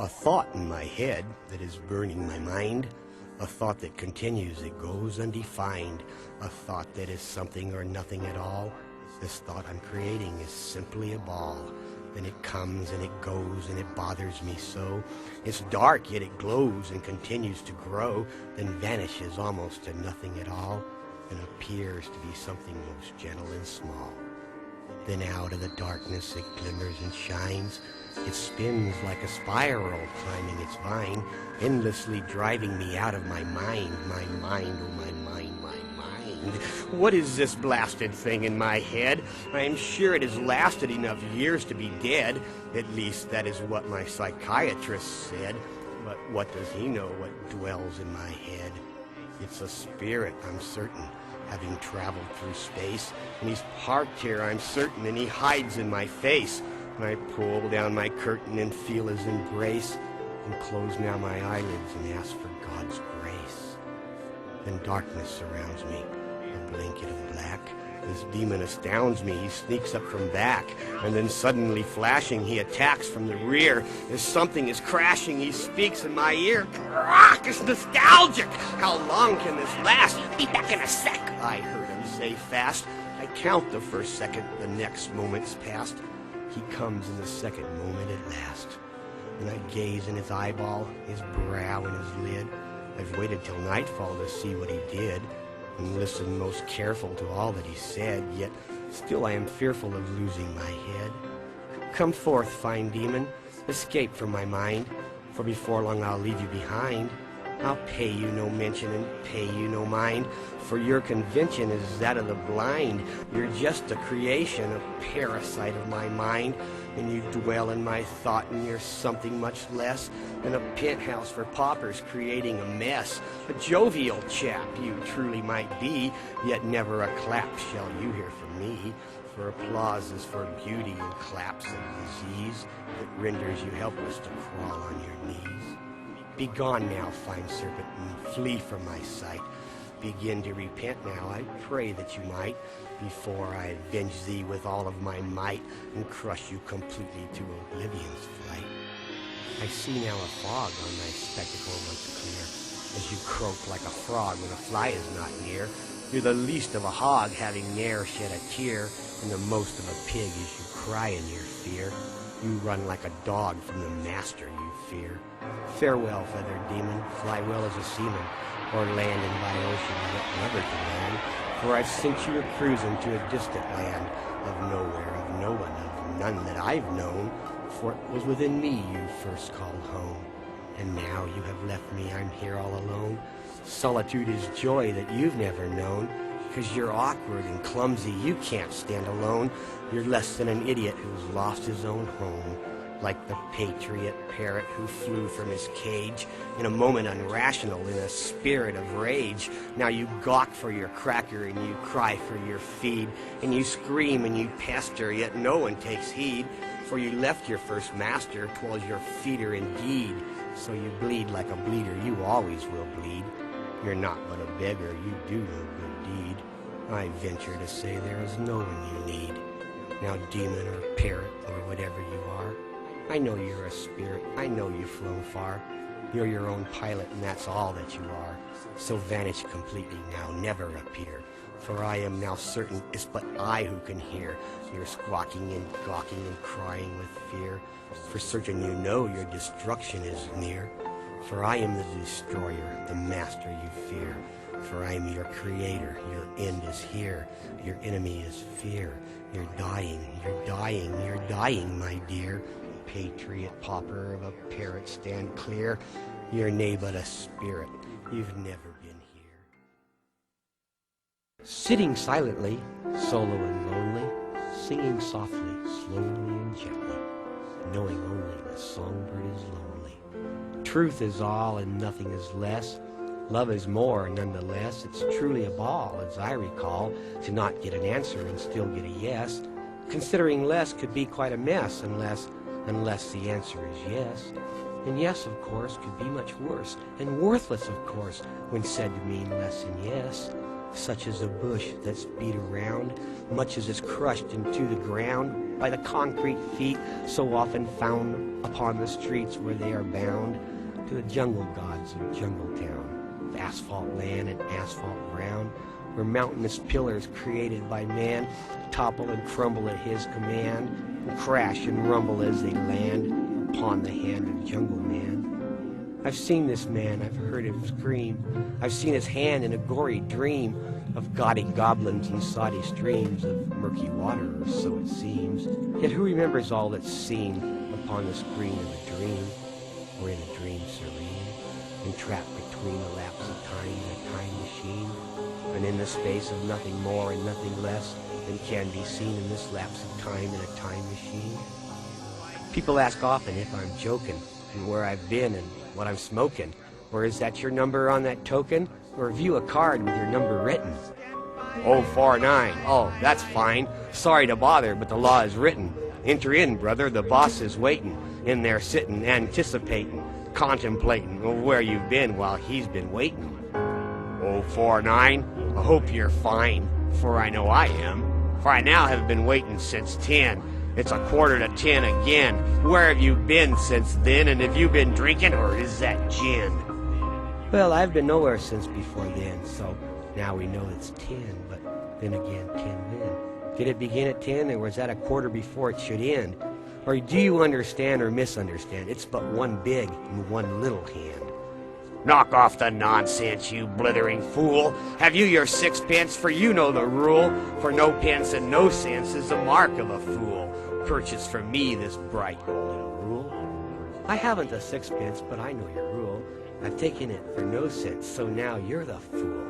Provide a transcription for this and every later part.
A thought in my head that is burning my mind, a thought that continues, it goes undefined, a thought that is something or nothing at all. This thought I'm creating is simply a ball. Then it comes and it goes and it bothers me so. It's dark, yet it glows and continues to grow, then vanishes almost to nothing at all, and appears to be something most gentle and small. Then out of the darkness it glimmers and shines. It spins like a spiral climbing its vine, endlessly driving me out of my mind, oh my mind, my mind. What is this blasted thing in my head? I am sure it has lasted enough years to be dead. At least that is what my psychiatrist said. But what does he know what dwells in my head? It's a spirit, I'm certain, having traveled through space. And he's parked here, I'm certain, and he hides in my face. And I pull down my curtain and feel his embrace, and close now my eyelids and ask for God's grace. Then darkness surrounds me, a blanket of black. This demon astounds me, he sneaks up from back, and then suddenly flashing, he attacks from the rear. As something is crashing, he speaks in my ear. Rock, it's nostalgic! How long can this last? Be back in a sec, I heard him say fast. I count the first second, the next moment's past. He comes in the second moment at last. And I gaze in his eyeball, his brow and his lid. I've waited till nightfall to see what he did, and listened most careful to all that he said, yet still I am fearful of losing my head. Come forth, fine demon, escape from my mind, for before long I'll leave you behind. I'll pay you no mention and pay you no mind, for your convention is that of the blind. You're just a creation, a parasite of my mind, and you dwell in my thought, and you're something much less than a penthouse for paupers creating a mess. A jovial chap you truly might be, yet never a clap shall you hear from me, for applause is for beauty and claps of disease that renders you helpless to crawl on your knees. Begone now, fine serpent, and flee from my sight. Begin to repent now, I pray that you might, before I avenge thee with all of my might, and crush you completely to oblivion's flight. I see now a fog on thy spectacle once clear, as you croak like a frog when a fly is not near. You're the least of a hog, having ne'er shed a tear, and the most of a pig as you cry in your fear. You run like a dog from the master you fear. Farewell, feathered demon, fly well as a seaman, or land in by ocean, yet never to land. For I've sent you a-cruising to a distant land, of nowhere, of no one, of none that I've known, for it was within me you first called home. And now you have left me, I'm here all alone. Solitude is joy that you've never known, 'cause you're awkward and clumsy, you can't stand alone. You're less than an idiot who's lost his own home, like the patriot parrot who flew from his cage, in a moment unrational, in a spirit of rage. Now you gawk for your cracker, and you cry for your feed, and you scream and you pester, yet no one takes heed, for you left your first master, 'twas your feeder indeed. So you bleed like a bleeder, you always will bleed. You're not but a beggar, you do no good deed. I venture to say there is no one you need. Now demon or parrot or whatever you are, I know you're a spirit, I know you've flown far. You're your own pilot, and that's all that you are. So vanish completely now, never appear. For I am now certain it's but I who can hear your squawking and gawking and crying with fear. For certain you know your destruction is near. For I am the destroyer, the master you fear. For I am your creator, your end is here. Your enemy is fear. You're dying, you're dying, you're dying, my dear. Patriot pauper of a parrot, stand clear. You're nay but a spirit, you've never been here. Sitting silently, solo and lonely, singing softly, slowly and gently, knowing only the songbird is lonely. Truth is all and nothing is less. Love is more, nonetheless. It's truly a ball, as I recall, to not get an answer and still get a yes. Considering less could be quite a mess unless the answer is yes. And yes, of course, could be much worse, and worthless, of course, when said to mean less than yes. Such as a bush that's beat around, much as it's crushed into the ground, by the concrete feet so often found upon the streets where they are bound to the jungle gods of Jungle Town, the asphalt land and asphalt ground, where mountainous pillars created by man topple and crumble at his command, and crash and rumble as they land upon the hand of Jungle Man. I've seen this man, I've heard him scream, I've seen his hand in a gory dream of gaudy goblins and soddy streams of murky water, or so it seems. Yet who remembers all that's seen upon the screen of a dream, or in a dream serene, entrapped between the lapse of time and a time machine, and in the space of nothing more and nothing less than can be seen in this lapse of time in a time machine? People ask often if I'm joking, and where I've been and what I'm smoking, or is that your number on that token, or view a card with your number written? 049. Oh, that's fine. Sorry to bother, but the law is written. Enter in, brother, the boss is waiting, in there sitting, anticipating, contemplating where you've been while he's been waiting. 049. I hope you're fine, for I know I am, for I now have been waiting since 10. It's 9:45 again. Where have you been since then, and have you been drinking, or is that gin? Well, I've been nowhere since before then, so now we know it's 10, but then again, 10 when? Did it begin at 10, or was that a quarter before it should end? Or do you understand or misunderstand? It's but one big and one little hand. Knock off the nonsense, you blithering fool. Have you your sixpence, for you know the rule. For no pence and no sense is the mark of a fool. Purchase from me this bright golden rule. I haven't a sixpence, but I know your rule. I've taken it for no sense, so now you're the fool.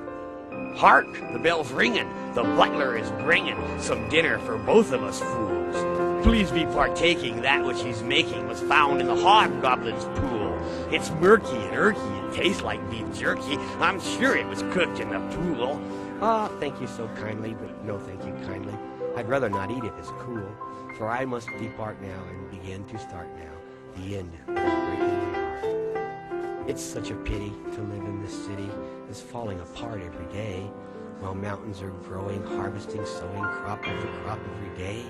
Hark! The bell's ringing. The butler is bringing some dinner for both of us fools. Please be partaking. That which he's making was found in the hobgoblin's pool. It's murky and irky. It tastes like beef jerky. I'm sure it was cooked in the pool. Ah, thank you so kindly, but no thank you kindly. I'd rather not eat if it's cool, for I must depart now and begin to start now. The end is breaking my heart. It's such a pity to live in this city that's falling apart every day, while mountains are growing, harvesting, sowing, crop after crop every day,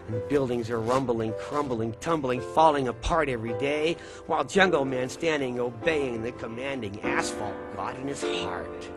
and buildings are rumbling, crumbling, tumbling, falling apart every day, while Jungle Man standing obeying the commanding asphalt god in his heart.